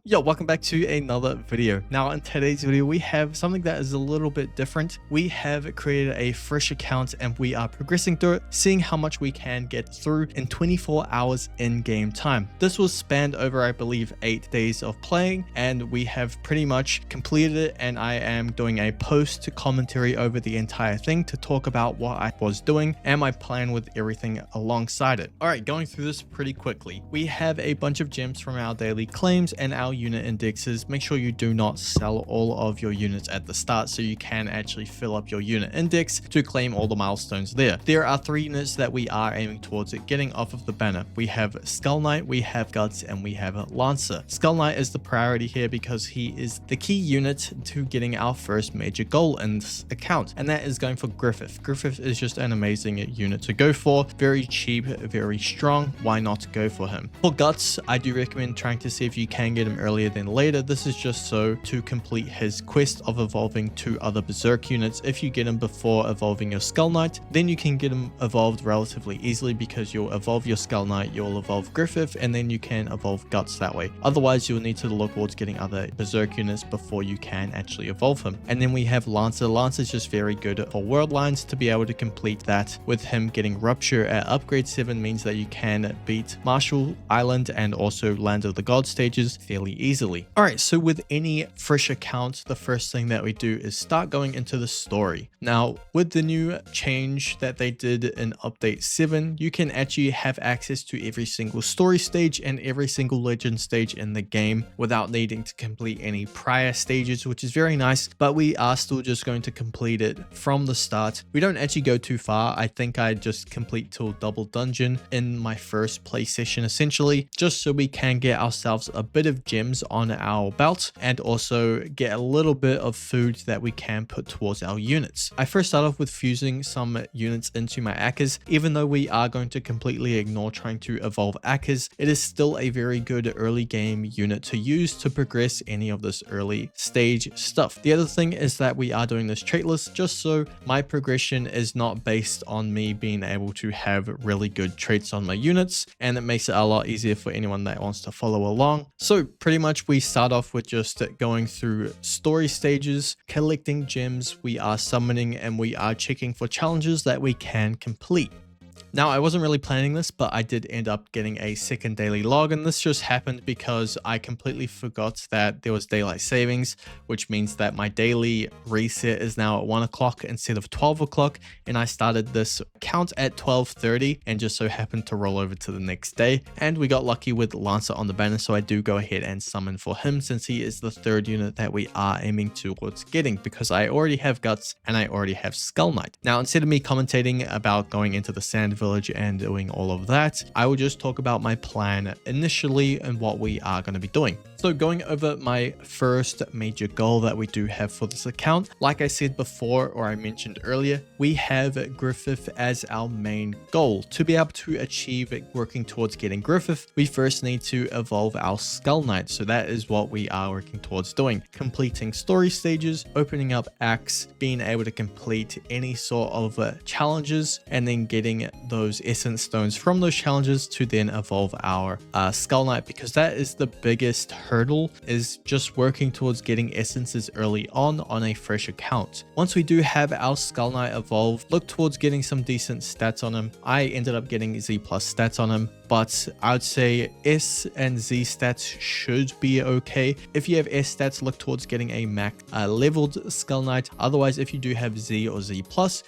Yo, welcome back to another video. Now in today's video, we have something that is a little bit different. We have created a fresh account and we are progressing through it, seeing how much we can get through in 24 hours in-game time. This was spanned over, I believe, 8 days of playing, and we have pretty much completed it, and I am doing a post commentary over the entire thing to talk about what I was doing and my plan with everything alongside it. Alright, going through this pretty quickly. We have a bunch of gems from our daily claims and our unit indexes. Make sure you do not sell all of your units at the start so you can actually fill up your unit index to claim all the milestones there. There are 3 units that we are aiming towards getting off of the banner. We have Skull Knight, we have Guts, and we have Lancer. Skull Knight is the priority here because he is the key unit to getting our first major goal in this account, and that is going for Griffith. Griffith is just an amazing unit to go for. Very cheap, very strong. Why not go for him? For Guts, I do recommend trying to see if you can get him earlier than later. This is just so to complete his quest of evolving 2 other Berserk units. If you get him before evolving your Skull Knight, then you can get him evolved relatively easily because you'll evolve your Skull Knight, you'll evolve Griffith, and then you can evolve Guts that way. Otherwise, you'll need to look towards getting other Berserk units before you can actually evolve him. And then we have Lancer. Lancer is just very good for world lines. To be able to complete that with him getting Rupture at upgrade 7 means that you can beat Marshall Island and also Land of the Gods stages fairly easily. Alright, so with any fresh account, the first thing that we do is start going into the story. Now, with the new change that they did in update 7, you can actually have access to every single story stage and every single legend stage in the game without needing to complete any prior stages, which is very nice, but we are still just going to complete it from the start. We don't actually go too far. I think I just complete till double dungeon in my first play session essentially, just so we can get ourselves a bit of gems on our belt and also get a little bit of food that we can put towards our units. I first start off with fusing some units into my Akkers. Even though we are going to completely ignore trying to evolve Akkers, it is still a very good early game unit to use to progress any of this early stage stuff. The other thing is that we are doing this trait list just so my progression is not based on me being able to have really good traits on my units, and it makes it a lot easier for anyone that wants to follow along. So pretty much we start off with just going through story stages, collecting gems, we are summoning, and we are checking for challenges that we can complete. Now, I wasn't really planning this, but I did end up getting a second daily log, and this just happened because I completely forgot that there was daylight savings, which means that my daily reset is now at 1 o'clock instead of 12 o'clock, and I started this count at 12:30 and just so happened to roll over to the next day, and we got lucky with Lancer on the banner, so I do go ahead and summon for him since he is the 3rd unit that we are aiming towards getting, because I already have Guts and I already have Skull Knight. Now, instead of me commentating about going into the Sand Village and doing all of that, I will just talk about my plan initially and what we are going to be doing. So going over my first major goal that we do have for this account, like I said before, or I mentioned earlier, we have Griffith as our main goal. To be able to achieve it, working towards getting Griffith, we first need to evolve our Skull Knight. So that is what we are working towards doing. Completing story stages, opening up acts, being able to complete any sort of challenges, and then getting those essence stones from those challenges to then evolve our Skull Knight, because that is the biggest hurdle, is just working towards getting essences early on a fresh account. Once we do have our Skull Knight evolved, look towards getting some decent stats on him. I ended up getting Z+ stats on him, but I would say S and Z stats should be okay. If you have S stats, look towards getting a max leveled Skull Knight. Otherwise, if you do have Z or Z+,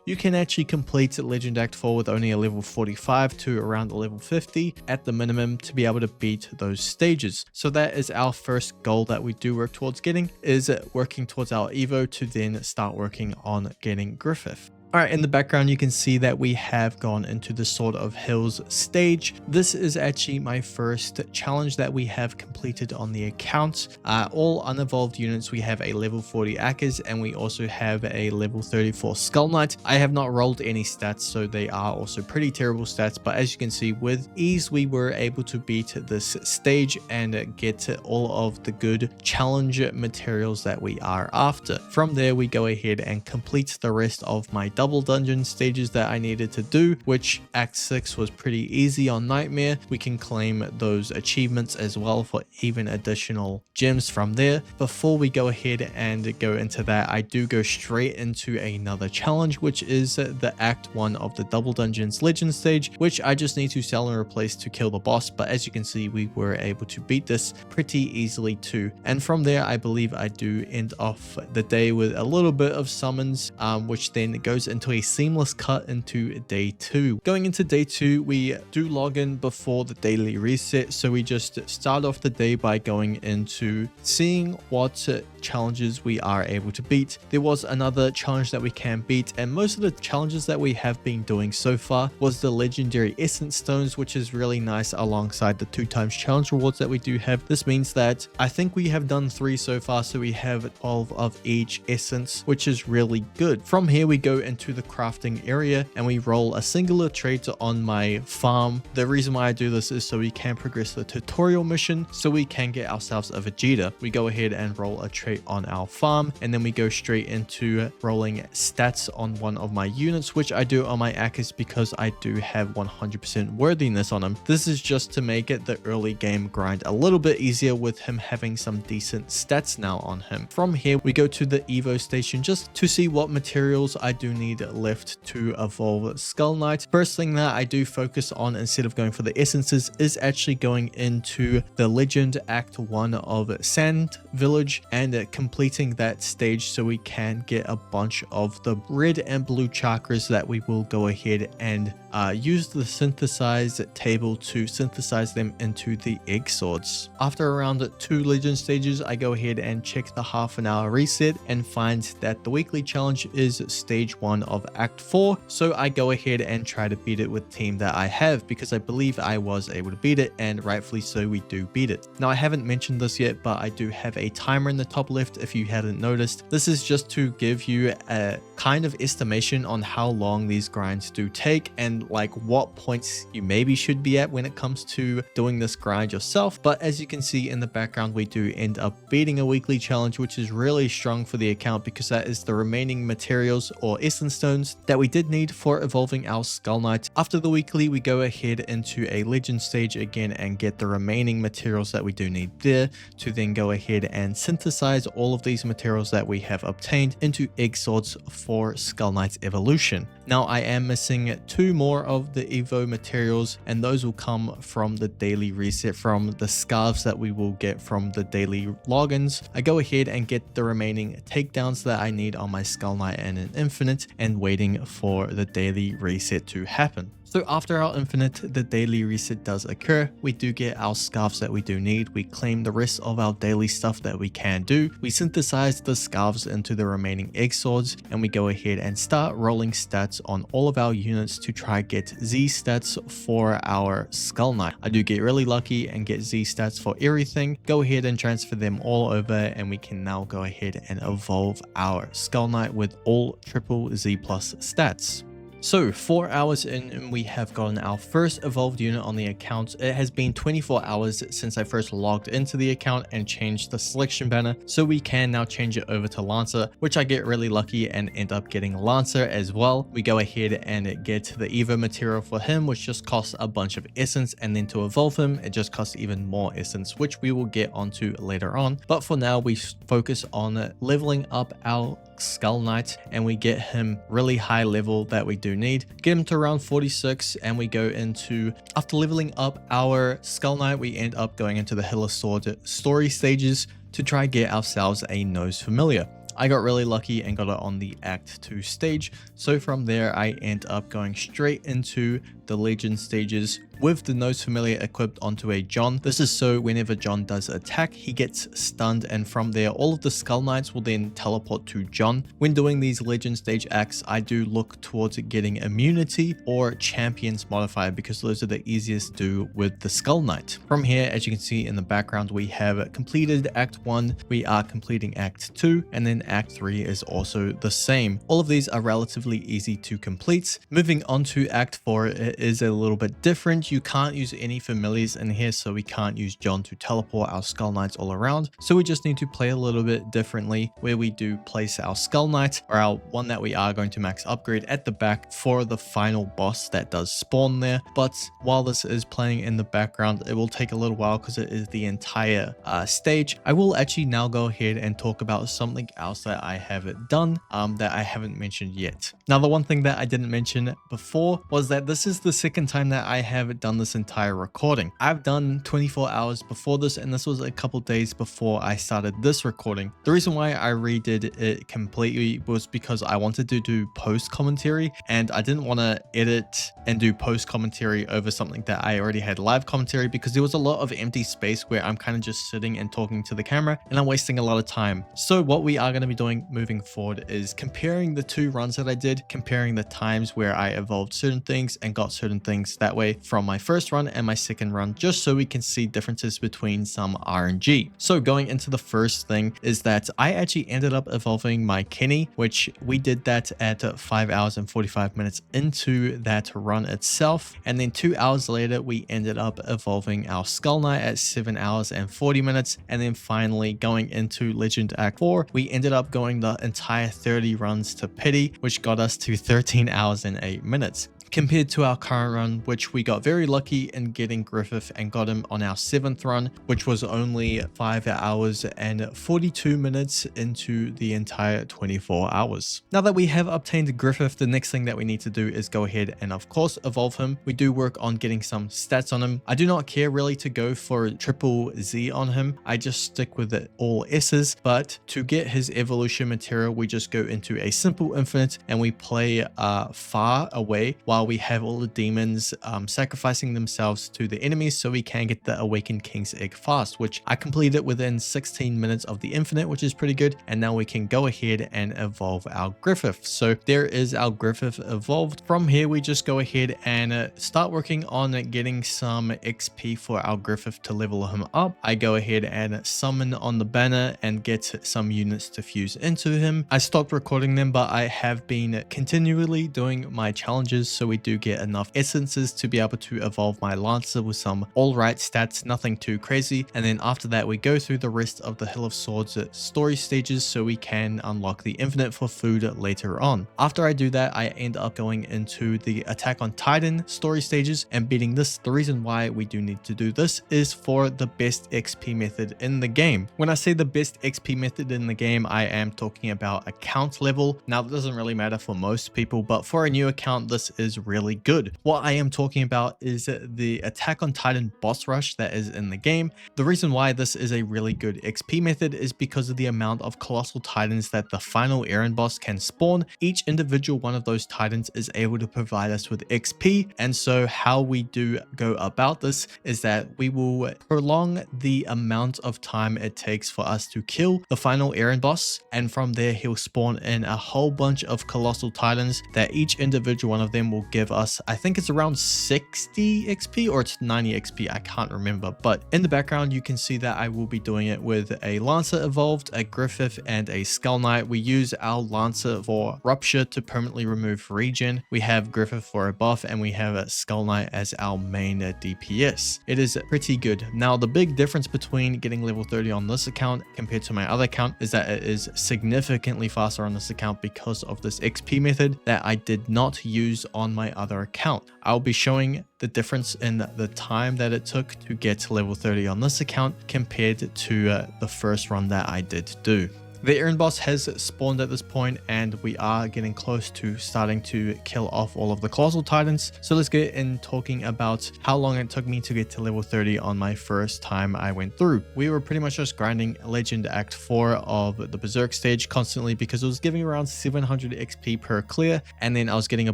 you can actually complete Legend Act 4 with only a level 45 to around a level 50 at the minimum to be able to beat those stages. So that is our first goal that we do work towards getting, is working towards our Evo to then start working on getting Griffith. Alright, in the background you can see that we have gone into the Sword of Hills stage. This is actually my first challenge that we have completed on the account. All unevolved units, we have a level 40 Akkers and we also have a level 34 Skull Knight. I have not rolled any stats, so they are also pretty terrible stats, but as you can see, with ease we were able to beat this stage and get all of the good challenge materials that we are after. From there we go ahead and complete the rest of my double dungeon stages that I needed to do, which Act 6 was pretty easy on Nightmare. We can claim those achievements as well for even additional gems from there. Before we go ahead and go into that, I do go straight into another challenge, which is the Act 1 of the Double Dungeons Legend stage, which I just need to sell and replace to kill the boss. But as you can see, we were able to beat this pretty easily too. And from there, I believe I do end off the day with a little bit of summons, which then goes into a seamless cut into day 2. Going into day 2, we do log in before the daily reset. So we just start off the day by going into seeing what challenges we are able to beat. There was another challenge that we can beat, and most of the challenges that we have been doing so far was the legendary essence stones, which is really nice alongside the 2x challenge rewards that we do have. This means that I think we have done 3 so far, so we have 12 of each essence, which is really good. From here we go into the crafting area and we roll a singular trait on my farm. The reason why I do this is so we can progress the tutorial mission, so we can get ourselves a Vegeta. We go ahead and roll a trait on our farm, and then we go straight into rolling stats on one of my units, which I do on my Akis because I do have 100% worthiness on him. This is just to make it the early game grind a little bit easier with him having some decent stats now on him. From here we go to the Evo station just to see what materials I do need left to evolve Skull Knight. First thing that I do focus on instead of going for the essences is actually going into the Legend Act 1 of Sand Village and completing that stage so we can get a bunch of the red and blue chakras that we will go ahead and use the synthesize table to synthesize them into the egg swords. After around 2 legend stages, I go ahead and check the half-an-hour reset and find that the weekly challenge is stage 1 of Act 4. So I go ahead and try to beat it with team that I have because I believe I was able to beat it, and rightfully so, we do beat it. Now I haven't mentioned this yet, but I do have a timer in the top left if you hadn't noticed. This is just to give you a kind of estimation on how long these grinds do take and like what points you maybe should be at when it comes to doing this grind yourself. But as you can see in the background, we do end up beating a weekly challenge, which is really strong for the account because that is the remaining materials or essence stones that we did need for evolving our Skull Knight. After the weekly, we go ahead into a legend stage again and get the remaining materials that we do need there to then go ahead and synthesize all of these materials that we have obtained into egg swords for Skull Knight's evolution. Now I am missing 2 more of the Evo materials, and those will come from the daily reset, from the scarves that we will get from the daily logins. I go ahead and get the remaining takedowns that I need on my Skull Knight and an infinite, and waiting for the daily reset to happen. So after our infinite, the daily reset does occur. We do get our scarves that we do need. We claim the rest of our daily stuff that we can do. We synthesize the scarves into the remaining egg swords, and we go ahead and start rolling stats on all of our units to try get Z stats for our Skull Knight. I do get really lucky and get Z stats for everything. Go ahead and transfer them all over, and we can now go ahead and evolve our Skull Knight with all triple Z plus stats. So 4 hours in and we have gotten our first evolved unit on the account. It has been 24 hours since I first logged into the account and changed the selection banner, so we can now change it over to Lancer, which I get really lucky and end up getting Lancer as well. We go ahead and get the Evo material for him, which just costs a bunch of essence, and then to evolve him it just costs even more essence, which we will get onto later on. But for now we focus on leveling up our Skull Knight, and we get him really high level that we do need. Get him to around 46, and we go into, after leveling up our Skull Knight, we end up going into the Hill of Sword story stages to try get ourselves a nose familiar. I got really lucky and got it on the Act 2 stage, so from there I end up going straight into the Legend stages with the nose familiar equipped onto a John. This is so whenever John does attack, he gets stunned, and from there all of the Skull Knights will then teleport to John. When doing these Legend stage acts, I do look towards getting immunity or champions modifier because those are the easiest to do with the Skull Knight. From here, as you can see in the background, we have completed Act 1, we are completing Act 2, and then Act 3 is also the same. All of these are relatively easy to complete. Moving on to Act 4, it is a little bit different. you can't use any familiars in here, so we can't use John to teleport our Skull Knights all around. So we just need to play a little bit differently, where we do place our Skull Knight, or our one that we are going to max upgrade, at the back for the final boss that does spawn there. But while this is playing in the background, it will take a little while because it is the entire stage. I will actually now go ahead and talk about something else that I have done that I haven't mentioned yet. Now, the one thing that I didn't mention before was that this is the second time that I have done this entire recording. I've done 24 hours before this, and this was a couple days before I started this recording. The reason why I redid it completely was because I wanted to do post commentary, and I didn't want to edit and do post commentary over something that I already had live commentary, because there was a lot of empty space where I'm kind of just sitting and talking to the camera, and I'm wasting a lot of time. So what we are going to be doing moving forward is comparing the two runs that I did, comparing the times where I evolved certain things and got certain things that way from my first run and my second run, just so we can see differences between some RNG. So going into the first thing is that I actually ended up evolving my Kenny, which we did that at 5 hours and 45 minutes into that run itself. And then 2 hours later, we ended up evolving our Skull Knight at 7 hours and 40 minutes. And then finally going into Legend Act 4, we ended up going the entire 30 runs to pity, which got us to 13 hours and 8 minutes. Compared to our current run, which we got very lucky in getting Griffith and got him on our 7th run, which was only 5 hours and 42 minutes into the entire 24 hours. Now that we have obtained Griffith, the next thing that we need to do is go ahead and of course evolve him. We do work on getting some stats on him. I do not care really to go for triple Z on him. I just stick with it all S's, but to get his evolution material, we just go into a simple infinite and we play far away while we have all the demons sacrificing themselves to the enemies, so we can get the Awakened King's Egg fast, which I completed within 16 minutes of the infinite, which is pretty good. And now we can go ahead and evolve our Griffith. So there is our Griffith evolved. From here, we just go ahead and start working on getting some XP for our Griffith to level him up. I go ahead and summon on the banner and get some units to fuse into him. I stopped recording them, but I have been continually doing my challenges, so we do get enough essences to be able to evolve my Lancer with some alright stats, nothing too crazy. And then after that, we go through the rest of the Hill of Swords story stages so we can unlock the infinite for food later on. After I do that, I end up going into the Attack on Titan story stages and beating this. The reason why we do need to do this is for the best XP method in the game. When I say the best XP method in the game, I am talking about account level. Now, that doesn't really matter for most people, but for a new account, this is really good. What I am talking about is the Attack on Titan boss rush that is in the game. The reason why this is a really good XP method is because of the amount of colossal titans that the final errand boss can spawn. Each individual one of those titans is able to provide us with XP, and so how we do go about this is that we will prolong the amount of time it takes for us to kill the final errand boss, and from there he'll spawn in a whole bunch of colossal titans that each individual one of them will give us, I think it's around 60 XP or it's 90 XP, I can't remember. But in the background you can see that I will be doing it with a Lancer evolved, a Griffith, and a Skull Knight. We use our Lancer for Rupture to permanently remove regen. We have Griffith for a buff, and we have a Skull Knight as our main DPS. It is pretty good. Now, the big difference between getting level 30 on this account compared to my other account is that it is significantly faster on this account because of this XP method that I did not use on my other account. I'll be showing the difference in the time that it took to get to level 30 on this account compared to the first run that I did do. The errand boss has spawned at this point, and we are getting close to starting to kill off all of the colossal titans. So let's get in talking about how long it took me to get to level 30 on my first time I went through. We were pretty much just grinding Legend Act 4 of the Berserk stage constantly because it was giving around 700 XP per clear, and then I was getting a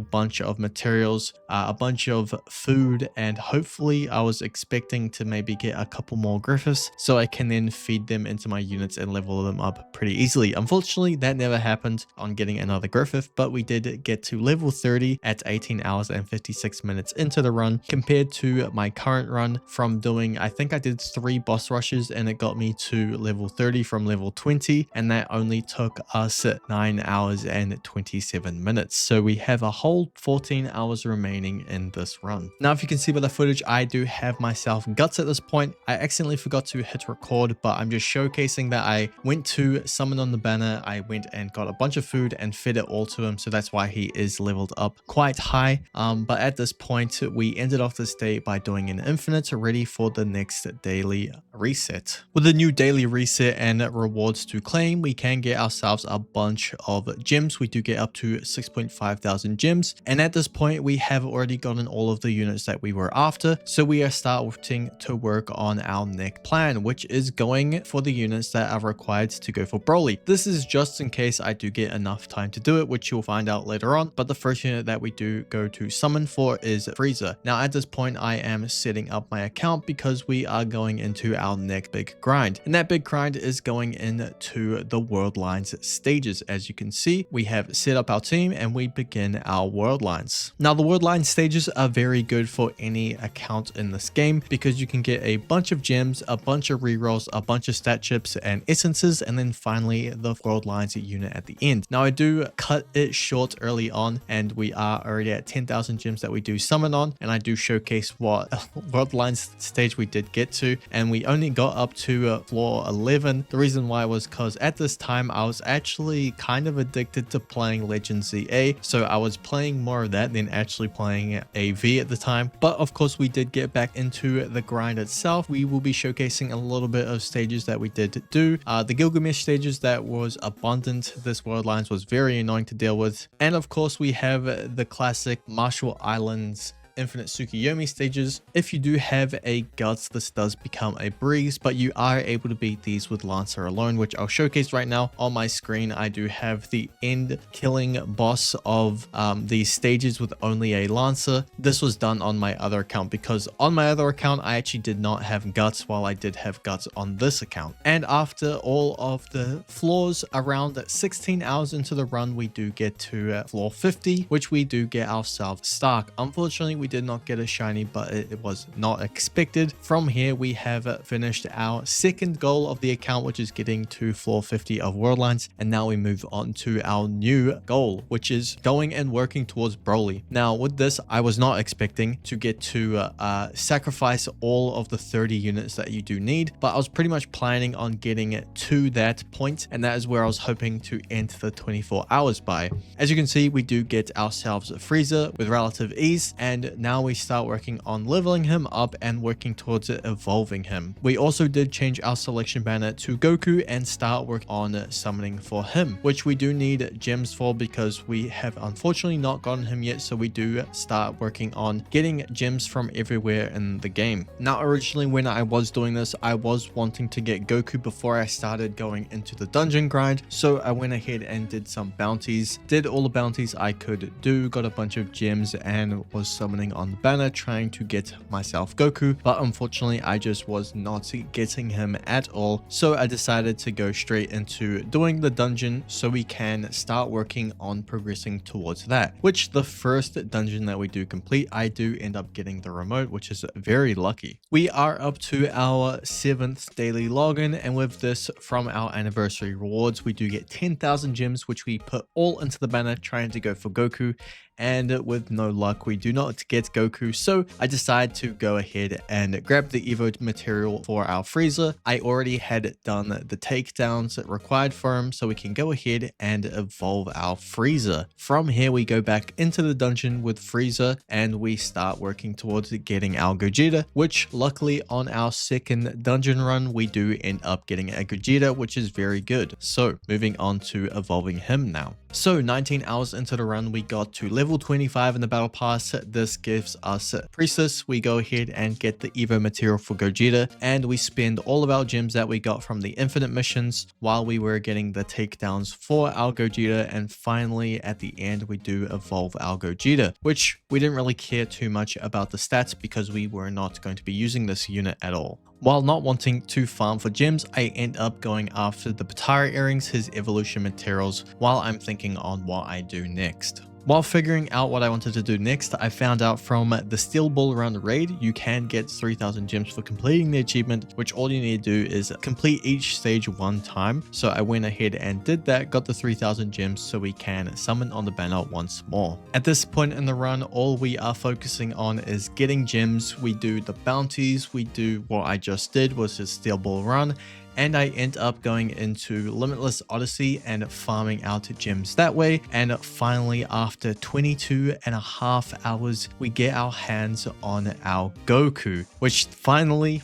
bunch of materials, a bunch of food, and hopefully I was expecting to maybe get a couple more Griffiths so I can then feed them into my units and level them up pretty easily. Unfortunately, that never happened on getting another Griffith, but we did get to level 30 at 18 hours and 56 minutes into the run, compared to my current run from doing, I think I did 3 boss rushes and it got me to level 30 from level 20, and that only took us 9 hours and 27 minutes. So we have a whole 14 hours remaining in this run. Now, if you can see by the footage, I do have myself guts at this point. I accidentally forgot to hit record, but I'm just showcasing that I went to summon on the banner. I went and got a bunch of food and fed it all to him, so that's why he is leveled up quite high. But at this point, we ended off this day by doing an infinite, ready for the next daily reset. With the new daily reset and rewards to claim, we can get ourselves a bunch of gems. We do get up to 6.5 thousand gems, and at this point we have already gotten all of the units that we were after, so we are starting to work on our next plan, which is going for the units that are required to go for Broly. This is just in case I do get enough time to do it, which you'll find out later on, but the first unit that we do go to summon for is Frieza. Now at this point I am setting up my account because we are going into our next big grind, and that big grind is going into the world lines stages. As you can see, we have set up our team and we begin our world lines. Now the world line stages are very good for any account in this game because you can get a bunch of gems, a bunch of rerolls, a bunch of stat chips and essences, and then finally the world lines unit at the end. Now I do cut it short early on and we are already at 10,000 gems that we do summon on, and I do showcase what world lines stage we did get to, and we only got up to floor 11. The reason why was because at this time I was actually kind of addicted to playing Legend ZA, so I was playing more of that than actually playing AV at the time. But of course we did get back into the grind itself. We will be showcasing a little bit of stages that we did do. The Gilgamesh stages, that was abundant. This world lines was very annoying to deal with, and of course we have the classic Marshall Islands Infinite Tsukiyomi stages. If you do have a guts, this does become a breeze, but you are able to beat these with Lancer alone, which I'll showcase right now on my screen. I do have the end killing boss of these stages with only a Lancer. This was done on my other account because on my other account I actually did not have guts, while I did have guts on this account. And after all of the floors, around 16 hours into the run, we do get to floor 50, which we do get ourselves Stark. Unfortunately, we did not get a shiny, but it was not expected. From here we have finished our second goal of the account, which is getting to floor 50 of world lines, and now we move on to our new goal, which is going and working towards Broly. Now with this, I was not expecting to get to sacrifice all of the 30 units that you do need, but I was pretty much planning on getting it to that point, and that is where I was hoping to end the 24 hours by. As you can see, we do get ourselves Frieza with relative ease, and now we start working on leveling him up and working towards evolving him. We also did change our selection banner to Goku and start working on summoning for him, which we do need gems for because we have unfortunately not gotten him yet, so we do start working on getting gems from everywhere in the game. Now originally when I was doing this, I was wanting to get Goku before I started going into the dungeon grind, so I went ahead and did some bounties, did all the bounties I could do, got a bunch of gems, and was summoning on the banner trying to get myself Goku, but unfortunately I just was not getting him at all, so I decided to go straight into doing the dungeon so we can start working on progressing towards that, which the first dungeon that we do complete, I do end up getting the remote, which is very lucky. We are up to our 7th daily login, and with this, from our anniversary rewards, we do get 10,000 gems, which we put all into the banner trying to go for Goku, and with no luck we do not get Goku, so I decided to go ahead and grab the Evo material for our Frieza. I already had done the takedowns required for him, so we can go ahead and evolve our Frieza. From here we go back into the dungeon with Frieza and we start working towards getting our Gogeta, which luckily on our second dungeon run we do end up getting a Gogeta, which is very good. So moving on to evolving him now. So 19 hours into the run, we got to level 25 in the battle pass. This gives us Priestess. We go ahead and get the Evo material for Gogeta, and we spend all of our gems that we got from the infinite missions while we were getting the takedowns for our Gogeta, and finally at the end we do evolve our Gogeta, which we didn't really care too much about the stats because we were not going to be using this unit at all. While not wanting to farm for gems, I end up going after the Patara earrings, his evolution materials, while I'm thinking on what I do next. While figuring out what I wanted to do next, I found out from the Steel Ball Run raid, you can get 3,000 gems for completing the achievement, which all you need to do is complete each stage one time. So I went ahead and did that, got the 3,000 gems so we can summon on the banner once more. At this point in the run, all we are focusing on is getting gems. We do the bounties, we do what I just did, was just Steel Ball Run. And I end up going into Limitless Odyssey and farming out gems that way. And finally, after 22.5 hours, we get our hands on our Goku, which finally,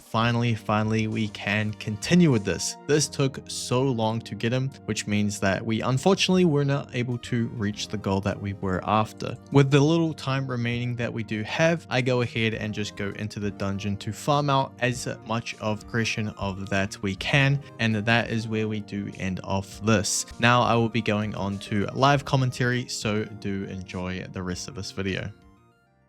we can continue with this. This took so long to get him, which means that we unfortunately were not able to reach the goal that we were after. With the little time remaining that we do have, I go ahead and just go into the dungeon to farm out as much of progression of that we can. And that is where we do end off this. Now I will be going on to live commentary, so do enjoy the rest of this video.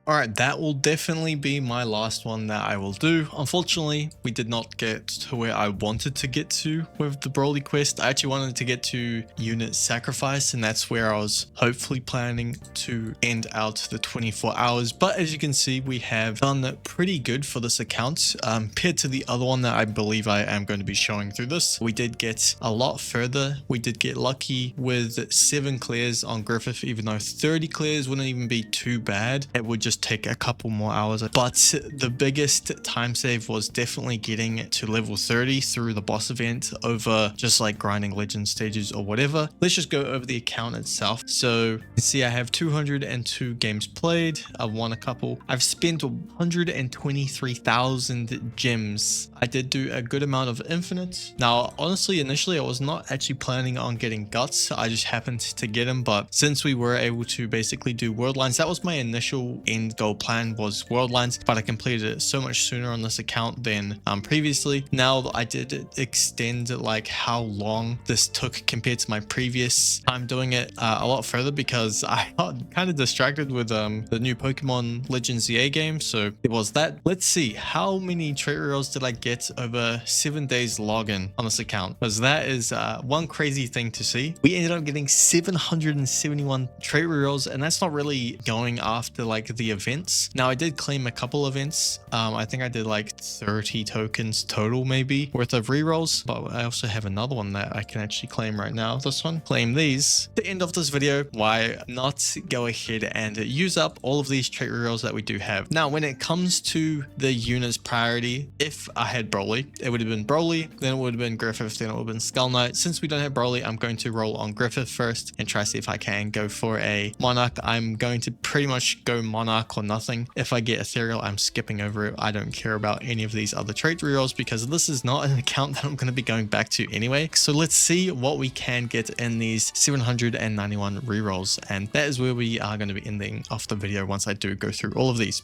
Alright, that will definitely be my last one that I will do. Unfortunately, we did not get to where I wanted to get to with the Broly quest. I actually wanted to get to Unit Sacrifice, and that's where I was hopefully planning to end out the 24 hours. But as you can see, we have done pretty good for this account compared to the other one that I believe I am going to be showing through this. We did get a lot further. We did get lucky with 7 clears on Griffith, even though 30 clears wouldn't even be too bad. It would just take a couple more hours, but the biggest time save was definitely getting to level 30 through the boss event over just like grinding legend stages or whatever. Let's just go over the account itself. So you see I have 202 games played. I've won a couple. I've spent 123,000 gems. I did do a good amount of infinite. Now honestly, initially I was not actually planning on getting guts. I just happened to get them, but since we were able to basically do world lines, that was my initial end goal plan, was world lines, but I completed it so much sooner on this account than previously. Now I did extend like how long this took compared to my previous time doing it a lot further, because I got kind of distracted with the new Pokemon Legends ZA game. So it was that. Let's see, how many trait rerolls did I get over 7 days login on this account, because that is one crazy thing to see. We ended up getting 771 trait rerolls, and that's not really going after like the events. Now I did claim a couple events. I think I did like 30 tokens total maybe worth of rerolls, but I also have another one that I can actually claim right now. This one, claim these. At the end of this video, why not go ahead and use up all of these trait rerolls that we do have. Now when it comes to the units priority, if I had Broly, it would have been Broly, then it would have been Griffith, then it would have been Skull Knight. Since we don't have Broly, I'm going to roll on Griffith first and try to see if I can go for a Monarch. I'm going to pretty much go Monarch or nothing. If I get Ethereal, I'm skipping over it. I don't care about any of these other trait rerolls because this is not an account that I'm going to be going back to anyway. So let's see what we can get in these 791 rerolls, and that is where we are going to be ending off the video once I do go through all of these.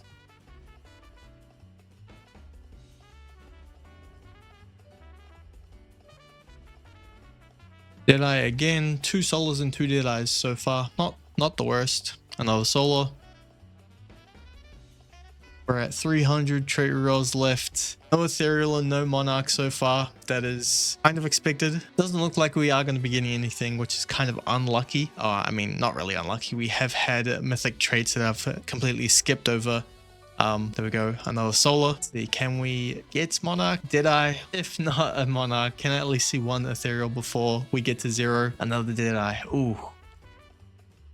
Deadeye again, 2 solos and 2 Deadeyes so far. Not the worst. Another solo. We're at 300 trait rerolls left. No Ethereal and no Monarch so far. That is kind of expected. Doesn't look like we are going to be getting anything, which is kind of unlucky. I mean, not really unlucky. We have had mythic traits that I've completely skipped over. There we go, another solo. Let's see, can we get Monarch? Deadeye? If not a Monarch, can I at least see 1 Ethereal before we get to 0? Another Deadeye. Ooh.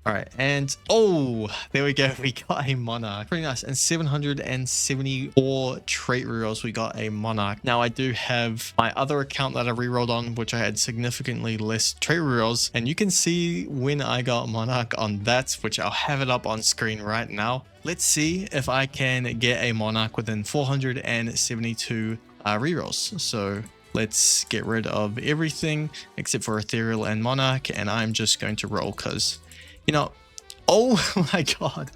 All right, and oh, there we go. We got a Monarch. Pretty nice. And 774 trait rerolls, we got a Monarch. Now, I do have my other account that I rerolled on, which I had significantly less trait rerolls. And you can see when I got Monarch on that, which I'll have it up on screen right now. Let's see if I can get a Monarch within 472 rerolls. So let's get rid of everything except for Ethereal and Monarch. And I'm just going to roll because... you know, oh my god,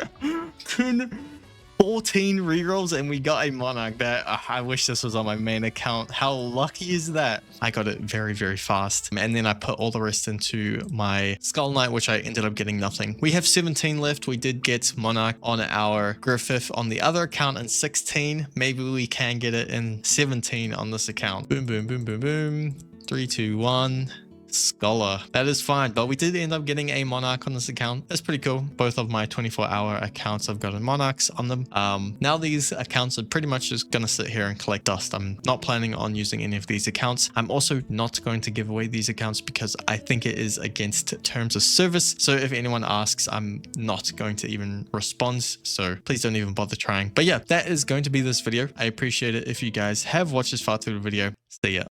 14 rerolls and we got a monarch. That I wish this was on my main account. How lucky is that? I got it very, very fast. And then I put all the rest into my Skull Knight, which I ended up getting nothing. We have 17 left. We did get monarch on our Griffith on the other account in 16. Maybe we can get it in 17 on this account. Boom, boom, boom, boom, boom. 3, 2, 1. Scholar. That is fine, but we did end up getting a monarch on this account. That's pretty cool. Both of my 24-hour accounts have gotten monarchs on them. Now these accounts are pretty much just gonna sit here and collect dust. I'm not planning on using any of these accounts. I'm also not going to give away these accounts because I think it is against terms of service. So if anyone asks, I'm not going to even respond. So please don't even bother trying. But yeah, that is going to be this video. I appreciate it if you guys have watched this far through the video. See ya.